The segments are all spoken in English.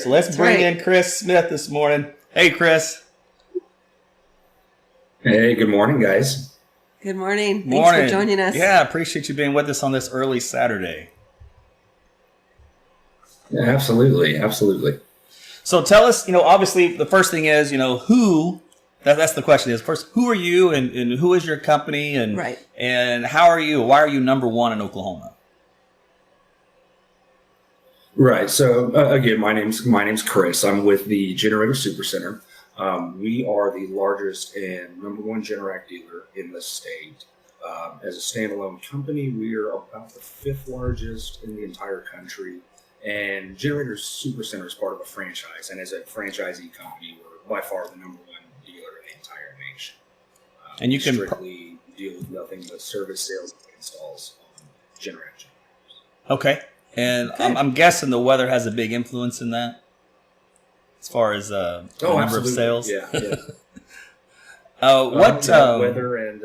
So let's bring in Chris Smith this morning. Hey, Chris. Hey, good morning, guys. Good morning. Thanks for joining us. Yeah, appreciate you being with us on this early Saturday. Yeah, absolutely. So tell us, obviously the first thing is, who, that's the question is, first, who are you and who is your company and how are you, why are you number one in Oklahoma? Right. So again, my name's Chris. I'm with the Generator Supercenter. We are the largest and number one Generac dealer in the state. As a standalone company, we are about the fifth largest in the entire country. And Generator Supercenter is part of a franchise. And as a franchisee company, we're by far the number one dealer in the entire nation. And you can strictly deal with nothing but service, sales, and installs on Generac generators. Okay. And I'm guessing the weather has a big influence in that, as far as the number of sales. Yeah. Weather and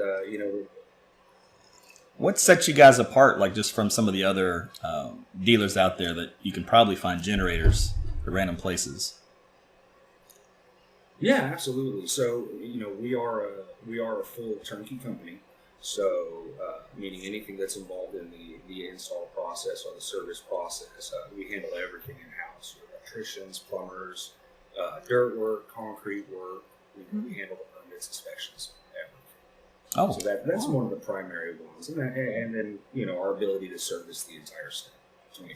what sets you guys apart, like just from some of the other dealers out there that you can probably find generators at random places? Yeah, absolutely. So we are a full turnkey company. So meaning anything that's involved in the install process or the service process, we handle everything in house. Electricians, plumbers, dirt work, concrete work. We handle the permits, inspections, everything. Oh, so that's one of the primary ones, and then our ability to service the entire state.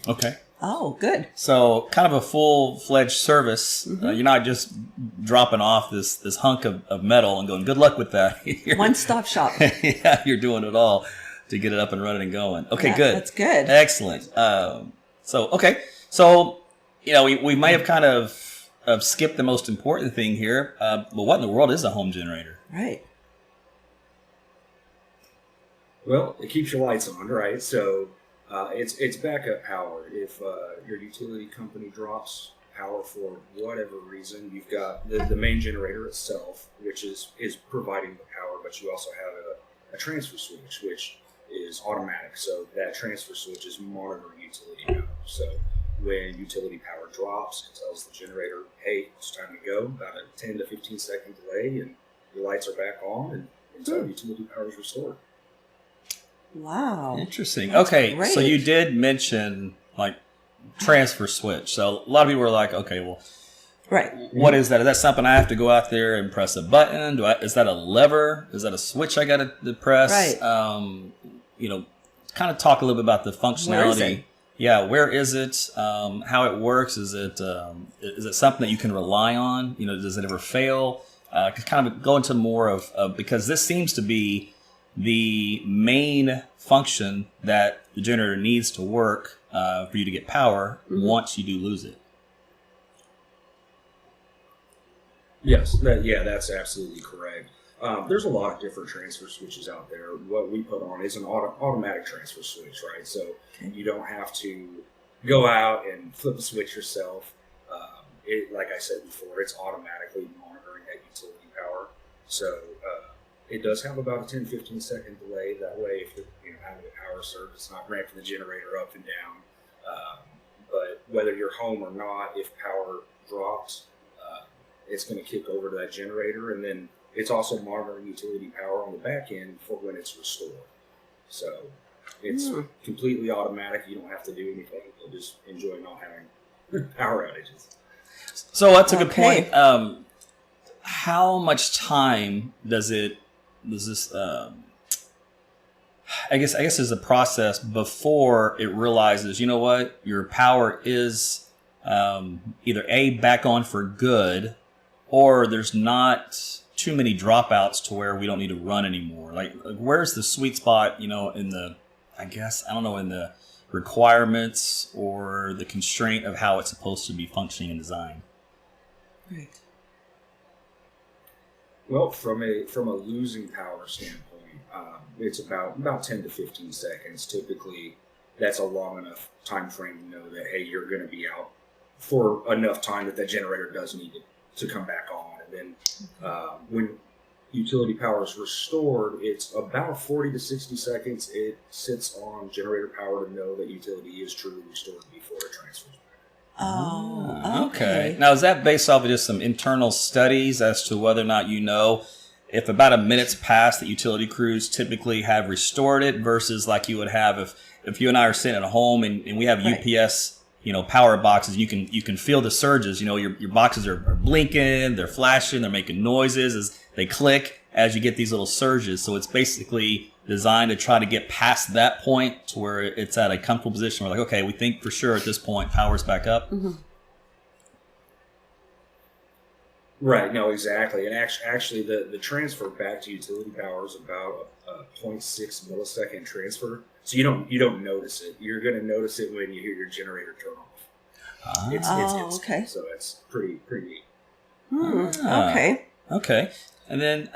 Okay. Oh, good. So kind of a full-fledged service. You're not just dropping off this hunk of metal and going, good luck with that. One-stop shop. Yeah, you're doing it all to get it up and running and going. Okay, yeah, good. That's good. Excellent. So we might have kind of skipped the most important thing here. But what in the world is a home generator? Right. Well, it keeps your lights on, right? So it's backup power. If your utility company drops power for whatever reason, you've got the main generator itself, which is providing the power, but you also have a transfer switch, which is automatic. So that transfer switch is monitoring utility power. So when utility power drops, it tells the generator, hey, it's time to go, about a 10 to 15 second delay, and your lights are back on until utility power is restored. Wow. Interesting. That's okay. great. So you did mention like transfer switch. So a lot of people are like, okay, well, right. What is that? Is that something I have to go out there and press a button? Is that a lever? Is that a switch I got to press? Right. Kind of talk a little bit about the functionality. Where is it? Yeah. Where is it? How it works? Is it something that you can rely on? Does it ever fail? Kind of go into more of because this seems to be the main function that the generator needs to work for you to get power once you do lose it. Yes, that's absolutely correct. There's a lot of different transfer switches out there. What we put on is an automatic transfer switch, right? So you don't have to go out and flip a switch yourself. Like I said before, it's automatically monitoring that utility power. So it does have about a 10-15 second delay. That way, if you're having a power surge, it's not ramping the generator up and down. But whether you're home or not, if power drops, it's going to kick over to that generator, and then it's also monitoring utility power on the back end for when it's restored. So it's completely automatic. You don't have to do anything. You'll just enjoy not having power outages. So that's a good point. How much time does this? I guess is a process before it realizes, you know what, your power is either back on for good, or there's not too many dropouts to where we don't need to run anymore. Like where's the sweet spot, in the, I don't know, in the requirements or the constraint of how it's supposed to be functioning and designed? Right. Well, from a losing power standpoint, it's about 10 to 15 seconds. Typically, that's a long enough time frame to know that, hey, you're going to be out for enough time that generator does need to come back on. And then when utility power is restored, it's about 40 to 60 seconds. It sits on generator power to know that utility is truly restored before it transfers back. Oh, okay. Now, is that based off of just some internal studies as to whether or not you know if about a minute's passed that utility crews typically have restored it versus like you would have if you and I are sitting at home and we have UPS, power boxes, you can feel the surges. Your boxes are blinking, they're flashing, they're making noises as they click as you get these little surges. So it's basically designed to try to get past that point to where it's at a comfortable position. We're like, okay, we think for sure at this point power's back up. Mm-hmm. Right. No, exactly. And actually, the transfer back to utility power is about a 0.6 millisecond transfer. So you don't notice it. You're going to notice it when you hear your generator turn off. It's okay. So it's pretty neat. Okay. Okay. And then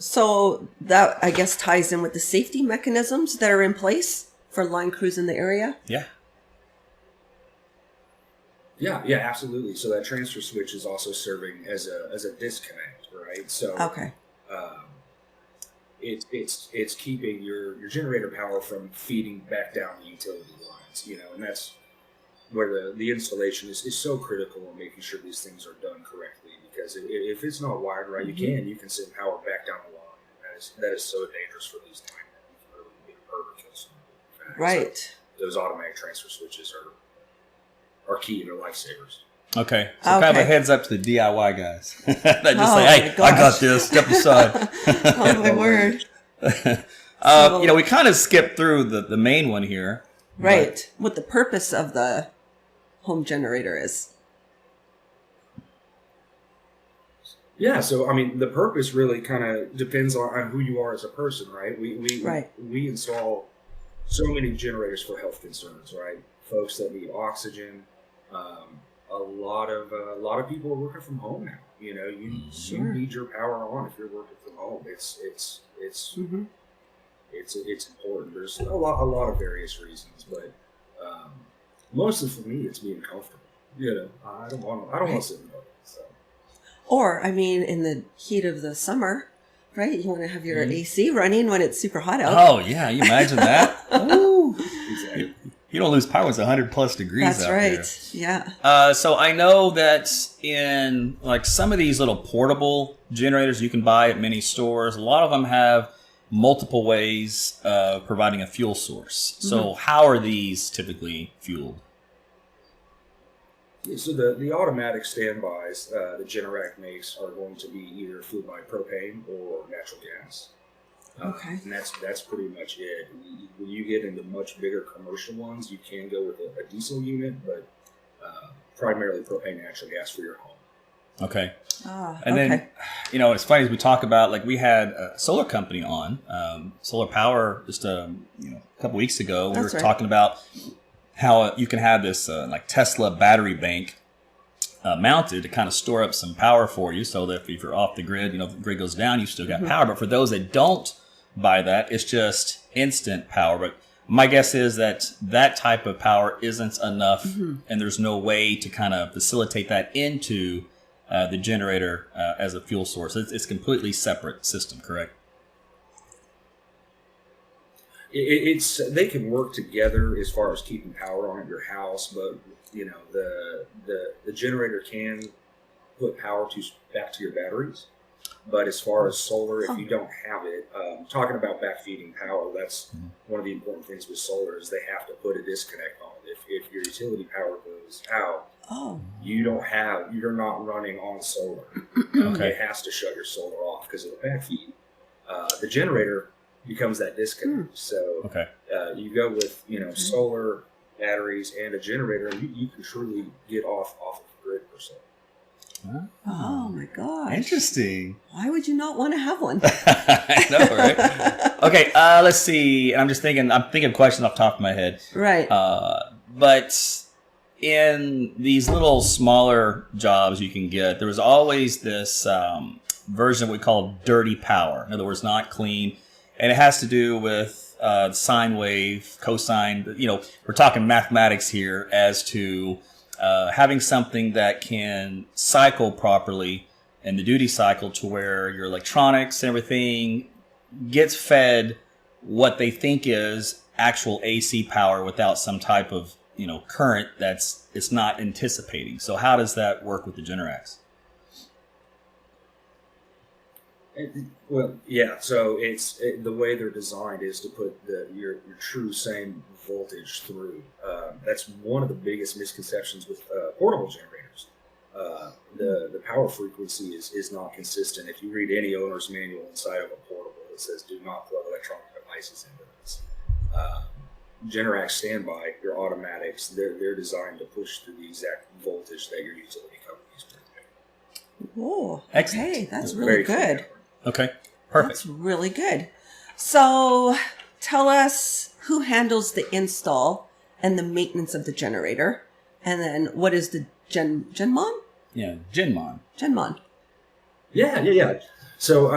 So that, I guess, ties in with the safety mechanisms that are in place for line crews in the area? Yeah. Yeah, absolutely. So that transfer switch is also serving as a disconnect, right? So Okay. It's keeping your generator power from feeding back down the utility lines, and that's where the installation is so critical in making sure these things are done correctly. Because if it's not wired right, you can send power back down the line. That is so dangerous for these linemen. You can really get a pervert kill somebody. Right. So those automatic transfer switches are key. They're lifesavers. Okay. So kind of a heads up to the DIY guys. That just Oh, say, hey, my gosh. I got this. Step aside. Oh, my word. We kind of skipped through the main one here. Right. What the purpose of the home generator is. Yeah, so I mean, the purpose really kind of depends on who you are as a person, right? We install so many generators for health concerns, right? Folks that need oxygen. A lot of people are working from home now. You need your power on if you're working from home. It's important. There's a lot of various reasons, but mostly for me, it's being comfortable. I don't want to sit in the building. So. Or, I mean, in the heat of the summer, right? You want to have your AC running when it's super hot out. Oh, yeah. You imagine that? Ooh. Exactly. You don't lose power when it's 100 plus degrees That's out right. there. Yeah. So I know that in like some of these little portable generators you can buy at many stores, a lot of them have multiple ways of providing a fuel source. So how are these typically fueled? So the automatic standbys that Generac makes are going to be either fueled by propane or natural gas. Okay. And that's pretty much it. When you get into much bigger commercial ones, you can go with a diesel unit, but primarily propane natural gas for your home. Okay. And then, it's funny as we talk about, like we had a solar company on, Solar Power, just a couple weeks ago. We were talking about how you can have this like Tesla battery bank mounted to kind of store up some power for you, so that if you're off the grid, if the grid goes down, you still got power. But for those that don't buy that, it's just instant power. But my guess is that type of power isn't enough, and there's no way to kind of facilitate that into the generator as a fuel source. It's a completely separate system, correct? They can work together as far as keeping power on at your house, but the generator can put power back to your batteries. But as far as solar, if you don't have it, talking about backfeeding power, that's one of the important things with solar is they have to put a disconnect on it. If your utility power goes out, you're not running on solar. Okay. It has to shut your solar off because of the backfeed. The generator becomes that disconnect. So you go with solar, batteries, and a generator, and you can truly get off of the grid per se. Oh my gosh. Interesting. Why would you not want to have one? I know, right? Okay, let's see. I'm thinking of questions off the top of my head. Right. But in these little smaller jobs you can get, there was always this version we call dirty power. In other words, not clean. And it has to do with sine wave, cosine. We're talking mathematics here as to having something that can cycle properly in the duty cycle to where your electronics and everything gets fed what they think is actual AC power without some type of, current it's not anticipating. So how does that work with the Generacs? Well, yeah. So the way they're designed is to put your true same voltage through. That's one of the biggest misconceptions with portable generators. The power frequency is not consistent. If you read any owner's manual inside of a portable, it says do not plug electronic devices into this. Generac standby, your automatics, they're designed to push through the exact voltage that your utility companies provide. Oh, Excellent. okay, that's really good. Okay, perfect. That's really good. So tell us who handles the install and the maintenance of the generator, and then what is the Genmon? Yeah, Genmon. Genmon. Yeah. So,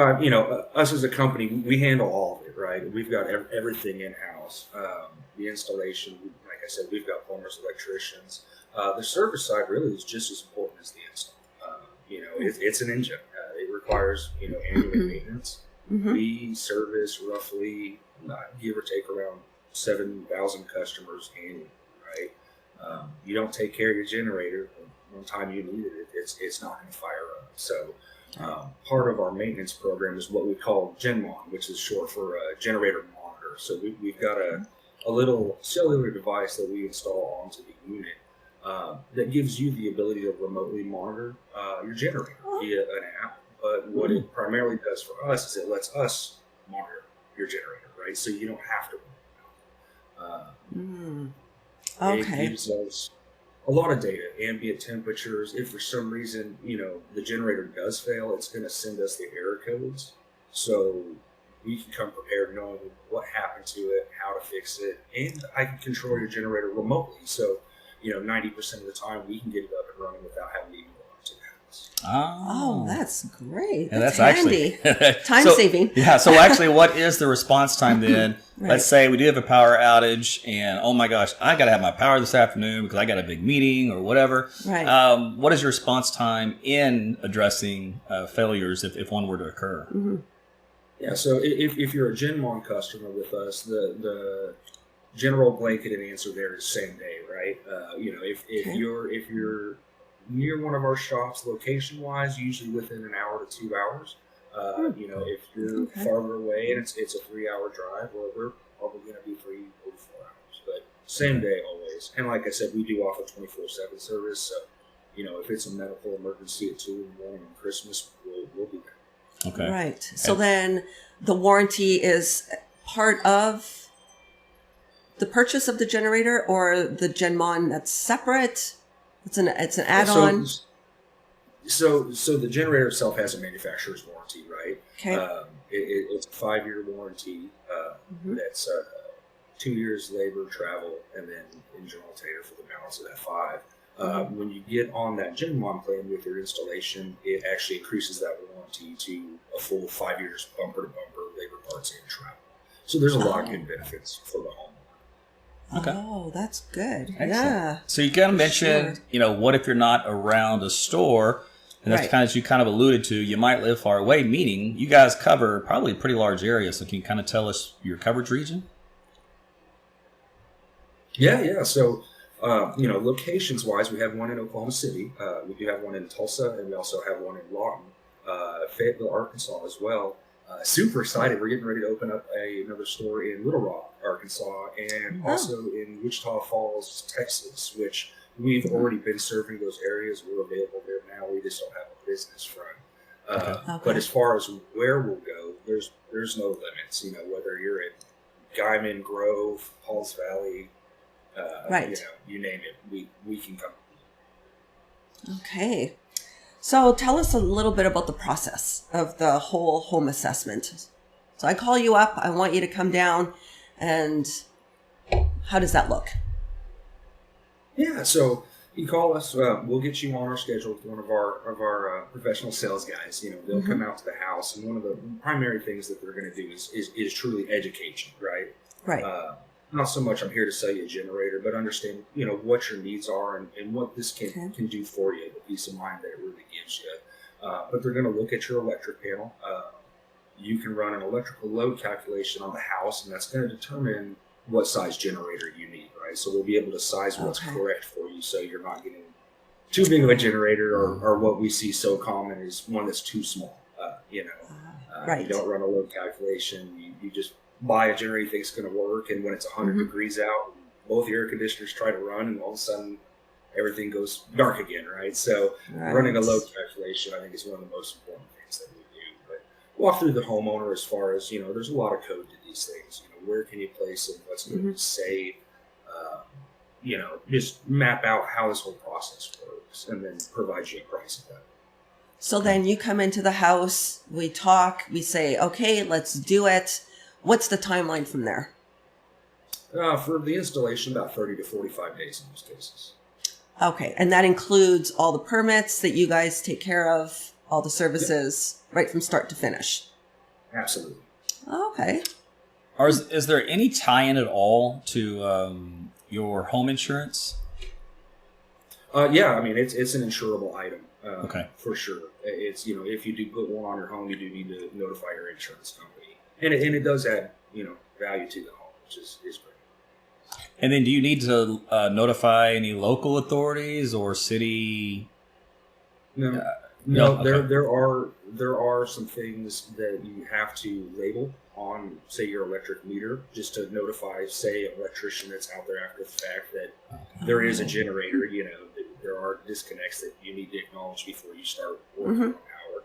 us as a company, we handle all of it, right? We've got everything in-house. The installation, like I said, we've got plumbers, electricians. The service side really is just as important as the install. It's an engine. It requires, annual maintenance. Mm-hmm. We service roughly, give or take, around 7,000 customers annually, right? You don't take care of your generator one time you need it, it's not going to fire up. So part of our maintenance program is what we call Genmon, which is short for generator monitor. So we've got a little cellular device that we install onto the unit that gives you the ability to remotely monitor your generator via an app. But what it primarily does for us is it lets us monitor your generator, right? So you don't have to. Okay. It gives us a lot of data, ambient temperatures. If for some reason, the generator does fail, it's going to send us the error codes. So we can come prepared knowing what happened to it, how to fix it, and I can control your generator remotely. So, 90% of the time we can get it up and running without having to even go up to the house. Oh, that's great. Yeah, that's handy. Actually time saving. Yeah. So actually, what is the response time then? Right. Let's say we do have a power outage, and oh my gosh, I got to have my power this afternoon because I got a big meeting or whatever. Right. What is your response time in addressing failures if one were to occur? Mm-hmm. Yeah. So if you're a Genmon customer with us, the general blanketed answer there is same day, right? If you're near one of our shops location wise, usually within an hour to 2 hours. If you're farther away and it's a 3-hour drive, well, we're probably going to be 3 or 4 hours. But same day always. And like I said, we do offer 24/7 service. So, if it's a medical emergency at 2 in the morning on Christmas, we'll be there. Okay. Right. So then the warranty is part of the purchase of the generator, or the Genmon that's separate? It's an add-on. So the generator itself has a manufacturer's warranty, right? Okay. It's a 5-year warranty. That's 2 years labor, travel, and then engine alternator for the balance of that 5. When you get on that Genmon plan with your installation, it actually increases that warranty to a full 5 years, bumper to bumper, labor, parts, and travel. So there's a lot of good benefits for the home. Okay. Oh, that's good. Excellent. Yeah. So you kind of mentioned, what if you're not around a store? And that's kind of, as you kind of alluded to, you might live far away, meaning you guys cover probably a pretty large area. So can you kind of tell us your coverage region? Yeah. So, locations wise, we have one in Oklahoma City. We do have one in Tulsa, and we also have one in Lawton, Fayetteville, Arkansas as well. Super excited. We're getting ready to open up another store in Little Rock, Arkansas, and also in Wichita Falls, Texas, which we've already been serving those areas. We're available there now. We just don't have a business front. But as far as where we'll go, there's no limits. Whether you're in Guyman, Grove, Halls Valley, you name it, we can come. Okay. So tell us a little bit about the process of the whole home assessment. So I call you up. I want you to come down, and how does that look? Yeah, so you call us. We'll get you on our schedule with one of our professional sales guys. They'll come out to the house, and one of the primary things that they're going to do is truly educate you, right? Right. Not so much I'm here to sell you a generator, but understand what your needs are and what this can do for you, the peace of mind that it really gives you. But they're going to look at your electric panel. You can run an electrical load calculation on the house, and that's going to determine what size generator you need, right? right? So we'll be able to size what's correct for you, so you're not getting too big of a generator, or what we see so common is one that's too small. You don't run a load calculation. You just buy a generator you think it's going to work, and when it's 100 degrees out, both your air conditioners try to run, and all of a sudden everything goes dark again, right? So running a load calculation, I think, is one of the most important things that we do. But walk through the homeowner as far as, there's a lot of code to these things. Where can you place it? What's going to save? Just map out how this whole process works, and then provide you a price of that. So then you come into the house, we talk, we say, okay, let's do it. What's the timeline from there? For the installation, about 30 to 45 days in most cases. Okay, and that includes all the permits that you guys take care of, all the services, right from start to finish? Absolutely. Okay. Is there any tie-in at all to your home insurance? Yeah, I mean, it's an insurable item. For sure. It's, if you do put one on your home, you do need to notify your insurance company. And it does add, value to the home, which is great. And then do you need to notify any local authorities or city? No. Okay. There are some things that you have to label on, say, your electric meter, just to notify, say, an electrician that's out there after the fact that there is a generator. There are disconnects that you need to acknowledge before you start working on power.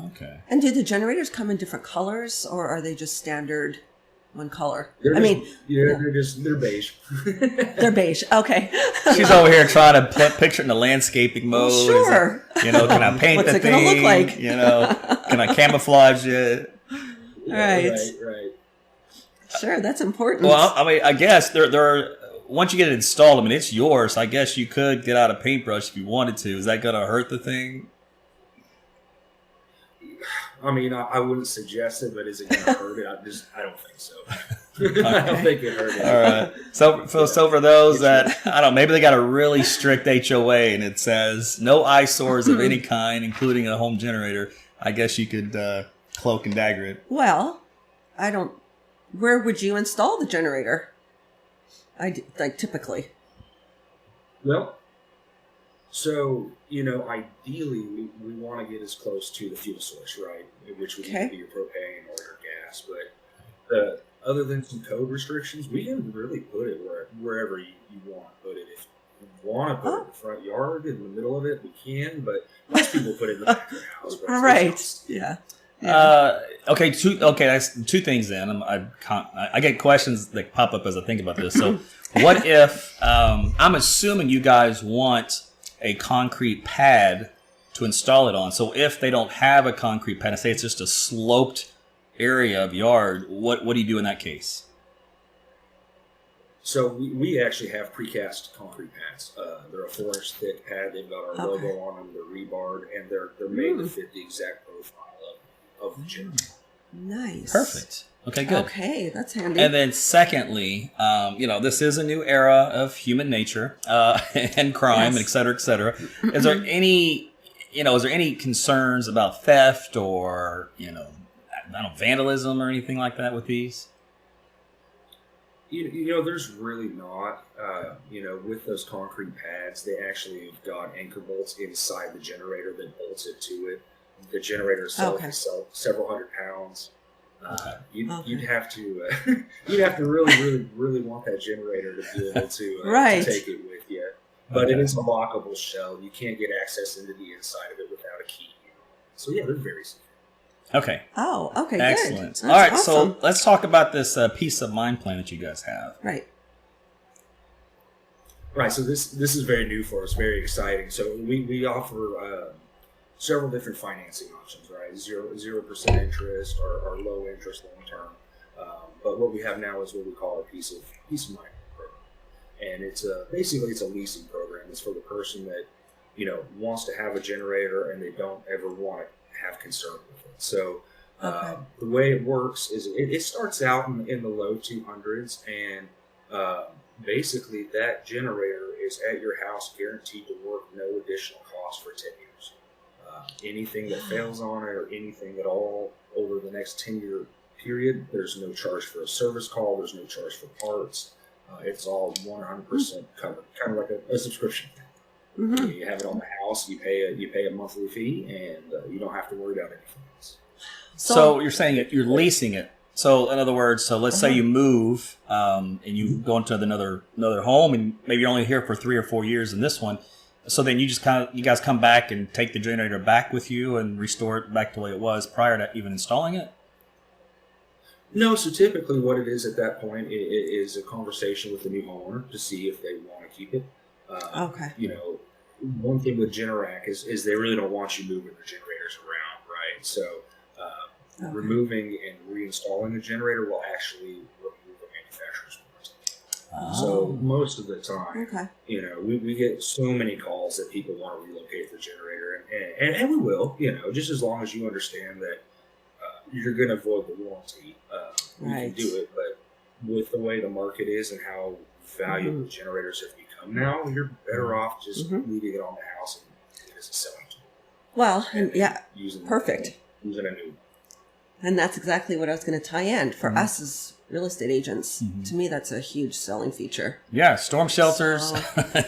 Okay. And do the generators come in different colors, or are they just standard one color? They're beige. They're beige. Okay. She's over here trying to picture it in the landscaping mode. Well, sure. Can I paint What's the it gonna look like? Can I camouflage it? Right. Right. Sure, that's important. Well, I mean, I guess there are. Once you get it installed, I mean, it's yours. I guess you could get out a paintbrush if you wanted to. Is that going to hurt the thing? I mean, I wouldn't suggest it, but is it going to hurt it? I don't think so. I don't think it hurt it. All right. So for those that, I don't know, maybe they got a really strict HOA and it says no eyesores of any kind, including a home generator, I guess you could cloak and dagger it. Well, where would you install the generator? Typically. Well, so, ideally we want to get as close to the fuel source, right? Which would either be your propane or your gas. But other than some code restrictions, we can really put it wherever you want to put it. If you want to put it in the front yard, in the middle of it, we can. But most people put it in the back of their house. Right. Yeah. Okay. That's two things then. I get questions that pop up as I think about this. So what if, I'm assuming you guys want a concrete pad to install it on. So if they don't have a concrete pad, say it's just a sloped area of yard, what do you do in that case? So we actually have precast concrete pads. They're a 4-inch thick pad. They've got our logo on them. They're rebarred, and they're made to fit the exact profile of the generator. Nice. Perfect. Okay, good. Okay, that's handy. And then secondly, this is a new era of human nature and crime, and et cetera, et cetera. Is there any concerns about theft or, vandalism or anything like that with these? There's really not. With those concrete pads, they actually have got anchor bolts inside the generator that bolts it to it. The generator itself is several hundred pounds. You'd have to really, really, really want that generator to be able to take it with you. But it is a lockable shell. You can't get access into the inside of it without a key. So yeah, they're very secure. Okay. Oh, okay, excellent. Good. All right, awesome. so let's talk about this peace of mind plan that you guys have. Right. Right. So this is very new for us. Very exciting. So we offer several different financing options, right? 0% interest or low interest long term. But what we have now is what we call a peace of mind program, and it's basically a leasing program. It's for the person that wants to have a generator and they don't ever want to have concern with it. So the way it works is it starts out in the low 200s, and basically that generator is at your house, guaranteed to work, no additional cost for 10 years. Anything that fails on it or anything at all over the next 10-year period. There's no charge for a service call. There's no charge for parts. It's all 100% covered, kind of like a subscription thing. Mm-hmm. You have it on the house. You pay a monthly fee, and you don't have to worry about anything else. So you're saying you're leasing it. So in other words, so let's say you move and you go into another home, and maybe you're only here for 3 or 4 years in this one. So then you guys come back and take the generator back with you and restore it back to the way it was prior to even installing it? No, so typically what it is at that point is a conversation with the new homeowner to see if they want to keep it. Okay. You know, one thing with Generac is they really don't want you moving the generators around, right? So removing and reinstalling a generator will actually remove the manufacturer's warranty. So most of the time, you know, we get so many calls that people want to relocate their generator, and we will, you know, just as long as you understand that you're going to avoid the warranty. You can do it, but with the way the market is and how valuable generators have become now, you're better off just leaving it on the house and it as a selling tool. Well, using perfect. Using a new. And that's exactly what I was going to tie in. For us as real estate agents, to me, that's a huge selling feature. Yeah, storm shelters,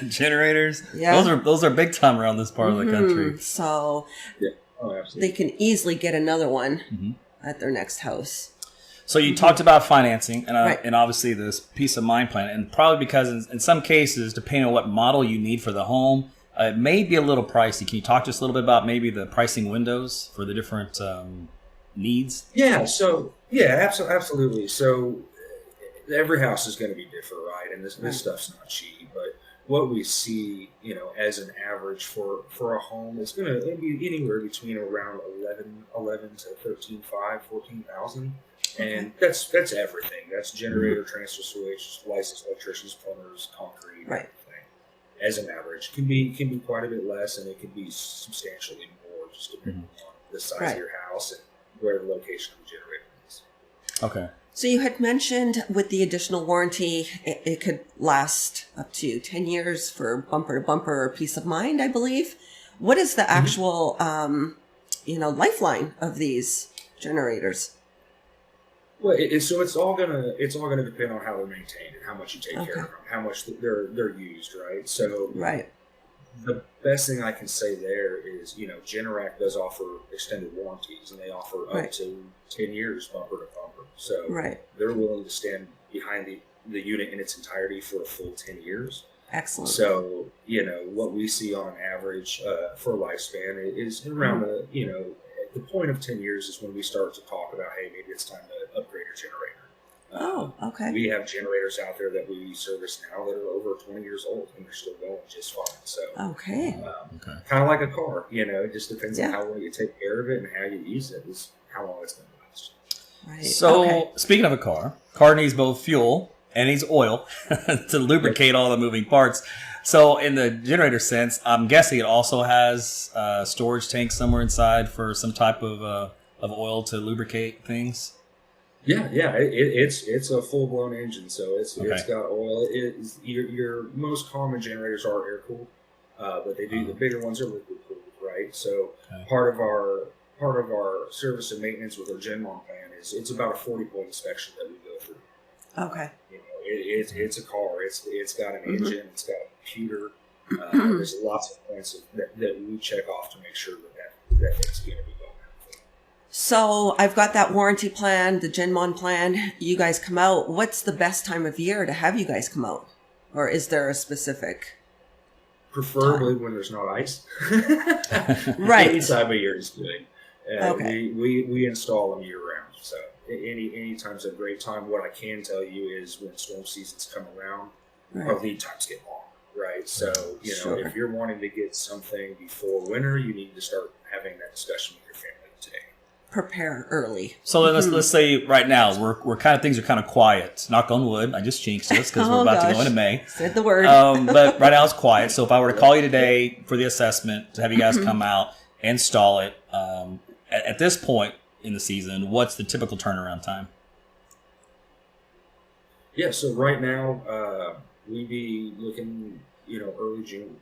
generators. Yeah. Those are big time around this part of the country. So they can easily get another one at their next house. So you talked about financing and obviously this peace of mind plan, and probably because in some cases, depending on what model you need for the home, it may be a little pricey. Can you talk to us a little bit about maybe the pricing windows for the different needs? Yeah. So absolutely. So every house is going to be different, right? And this stuff's not cheap, but what we see, you know, as an average for a home is going to be anywhere between around 11 to 13,500, 14,000. And that's everything. That's generator, transfer switch, licensed electricians, plumbers, concrete, everything. As an average, can be quite a bit less, and it can be substantially more, just depending on the size of your house and where the location of the generator is. Okay. So you had mentioned with the additional warranty, it could last up to 10 years for bumper to bumper or peace of mind, I believe. What is the actual, lifeline of these generators? Well, so it's all gonna depend on how they're maintained and how much you take care of them, how much they're used, right? So the best thing I can say there is, you know, Generac does offer extended warranties, and they offer up to 10 years bumper to bumper. So they're willing to stand behind the unit in its entirety for a full 10 years. Excellent. So, you know, what we see on an average for a lifespan is around the point of 10 years is when we start to talk about, hey, maybe it's time to upgrade your generator. We have generators out there that we service now that are over 20 years old, and they're still going just fine. So, kind of like a car, you know, it just depends on how well you take care of it and how you use it is how long it's going to last. Right. So, speaking of a car needs both fuel and needs oil to lubricate all the moving parts. So in the generator sense, I'm guessing it also has a storage tank somewhere inside for some type of oil to lubricate things. Yeah, it's a full blown engine, so it's got oil. Your most common generators are air cooled, but they do the bigger ones are liquid cooled, right? So part of our service and maintenance with our GenMon plan is it's about a 40-point inspection that we go through. Okay. You know, it's a car. It's got an engine. It's got a computer. There's lots of points that we check off to make sure that thing's going to be going. So I've got that warranty plan, the GenMon plan. You guys come out. What's the best time of year to have you guys come out? Or is there a specific? Preferably when there's not ice. Right. Any time of year is good. We install them year round. So any time's a great time. What I can tell you is when storm seasons come around, our lead times get long, right? So, you know, if you're wanting to get something before winter, you need to start having that discussion with your family today. Prepare early. So let's say right now we're kind of, things are kind of quiet. Knock on wood. I just jinxed us because we're about to go into May. Said the word. But right now it's quiet. So if I were to call you today for the assessment to have you guys come out, install it, at this point in the season, what's the typical turnaround time? Yeah, so right now we'd be looking, you know, early June.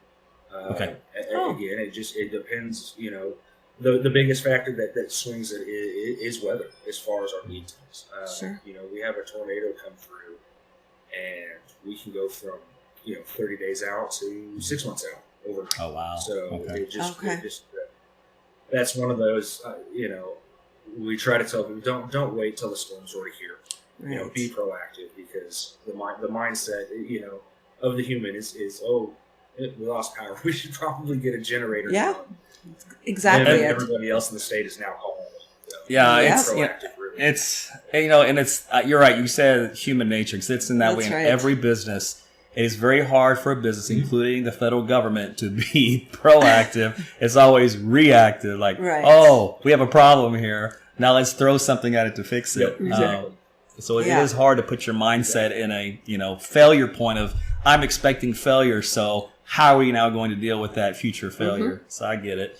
Again, it depends, you know. The biggest factor that swings it is weather as far as our lead times. Sure. We have a tornado come through, and we can go from 30 days out to 6 months out overnight. Oh wow! So okay. it just that's one of those. We try to tell them don't wait till the storm's already here. Right. Be proactive, because the mindset of the human is we lost power. We should probably get a generator. Yeah. Going. Exactly. And everybody else in the state is now calling. So Yeah, proactive, really. it's and it's you're right. You said human nature, because it's in that way in every business. It is very hard for a business, including the federal government, to be proactive. It's always reactive. Like, oh, we have a problem here. Now let's throw something at it to fix it. Yep, exactly. So it is hard to put your mindset in a failure point of, I'm expecting failure, so how are we now going to deal with that future failure? Mm-hmm. So I get it.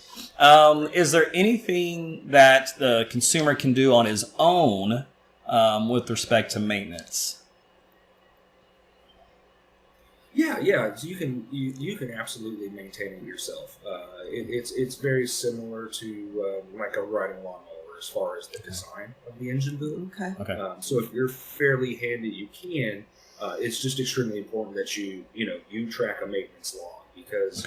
Is there anything that the consumer can do on his own with respect to maintenance? Yeah. So you can absolutely maintain it yourself. It's very similar to like a riding lawnmower as far as the design of the engine boom. Okay. So if you're fairly handy, you can. It's just extremely important that you track a maintenance log, because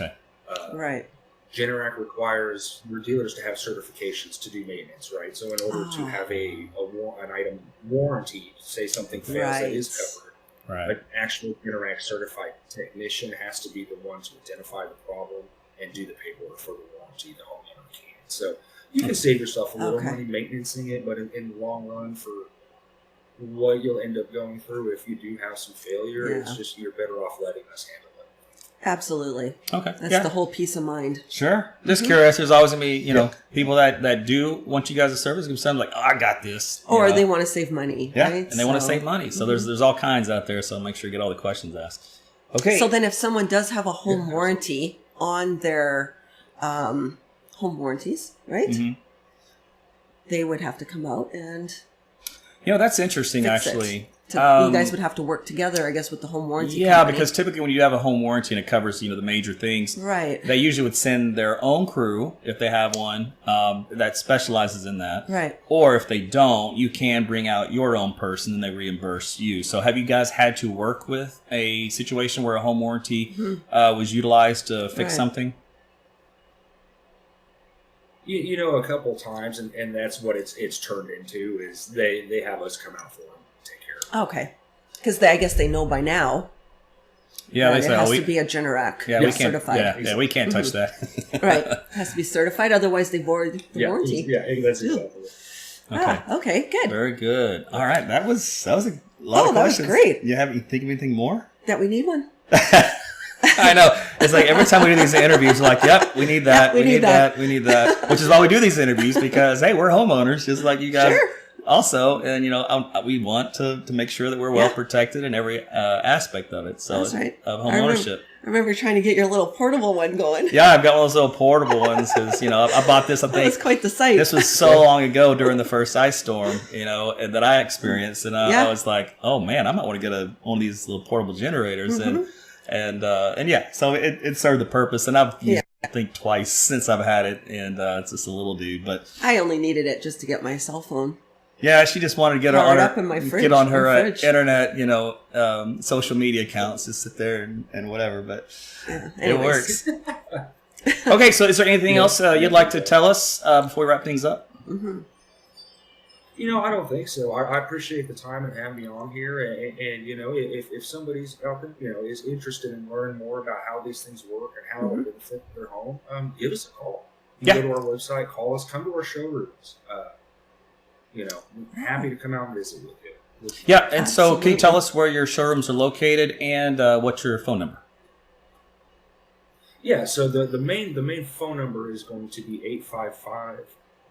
Generac requires your dealers to have certifications to do maintenance, right? So in order to have an item warranty, say something fails that is covered, an actual Generac certified technician has to be the one to identify the problem and do the paperwork for the warranty. The homeowner can't. So you can save yourself a little money maintaining it, but in the long run, for what you'll end up going through if you do have some failure, it's just you're better off letting us handle it. Absolutely. Okay. That's the whole peace of mind. Sure. Just curious. There's always going to be, people that do want you guys to service. Some like, I got this. Or they want to save money. Yeah. Right? And they want to save money. So there's all kinds out there. So make sure you get all the questions asked. Okay. So then if someone does have a home warranty on their home warranties, right? Mm-hmm. They would have to come out and that's interesting, actually. You guys would have to work together, I guess, with the home warranty company. Because typically when you have a home warranty and it covers, the major things, they usually would send their own crew, if they have one, that specializes in that. Right. Or if they don't, you can bring out your own person and they reimburse you. So have you guys had to work with a situation where a home warranty was utilized to fix something? A couple times, and that's what it's turned into, is they have us come out for them, take care of it. Okay. Because I guess they know by now. Yeah, they it say has to be a Generac certified. Yeah, we can't touch that. Right. It has to be certified, otherwise they void the warranty. Yeah, that's exactly it. Okay, good. Very good. All right, that was a lot of questions. That was great. You think of anything more? That we need one. I know. It's like every time we do these interviews, we're like, yep, we need that. We need that. We need that. Which is why we do these interviews, because, hey, we're homeowners, just like you guys also. And, we want to make sure that we're well protected in every aspect of it. So that's right. Of home ownership. I remember trying to get your little portable one going. Yeah, I've got one of those little portable ones because, I bought this, I think. That was quite the sight. This was so long ago during the first ice storm, and that I experienced. And I was like, oh, man, I might want to get one of these little portable generators. Mm-hmm. So it served the purpose, and I've used it, I think, twice since I've had it, and it's just a little dude. But I only needed it just to get my cell phone. Yeah, she just wanted to get on her fridge. internet, social media accounts, just sit there and whatever. But it works. Okay, so is there anything else you'd like to tell us before we wrap things up? Mm-hmm. I don't think so. I appreciate the time and having me on here. And if somebody's out there, is interested in learning more about how these things work and how it benefit their home, give us a call. Go to our website, call us, come to our showrooms. Happy to come out and visit with you. Yeah, and so can you tell us where your showrooms are located and what's your phone number? Yeah, so the main phone number is going to be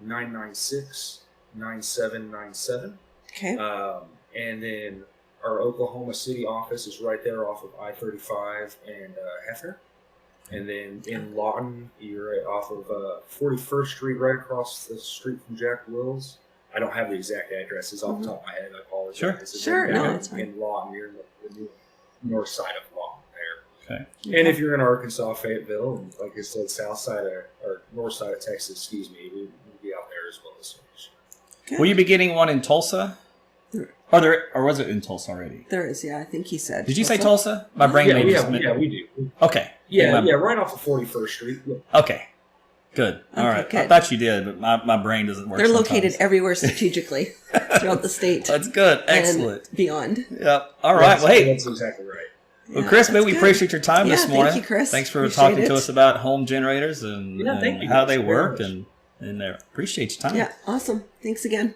855-996-9797. Okay. And then our Oklahoma City office is right there off of I-35 and Hefner. And then in Lawton, you're off of 41st Street, right across the street from Jack Will's. I don't have the exact addresses off the top of my head. I apologize. Sure. No, that's fine. In Lawton, you're in the north side of Lawton there. Okay. And if you're in Arkansas, Fayetteville, and like I said, south side or north side of Texas, we Good. Will you be getting one in Tulsa? Or was it in Tulsa already? There is, yeah. I think he said. Did you say Tulsa? My brain Yeah, may we just do. Okay. Yeah, right off of 41st Street. Yeah. Okay. Good. All right. good. I thought you did, but my brain doesn't work. They're sometimes. located everywhere strategically throughout the state. That's good. Excellent. And beyond. Yep. All right. Well, hey. That's exactly right. Well, Chris, man, we good. appreciate your time this morning. Thank you, Chris. Thanks for Appreciate talking it. to us about home generators and Thank you. how they Thanks very work, much. and appreciate your time. Yeah, awesome. Thanks again.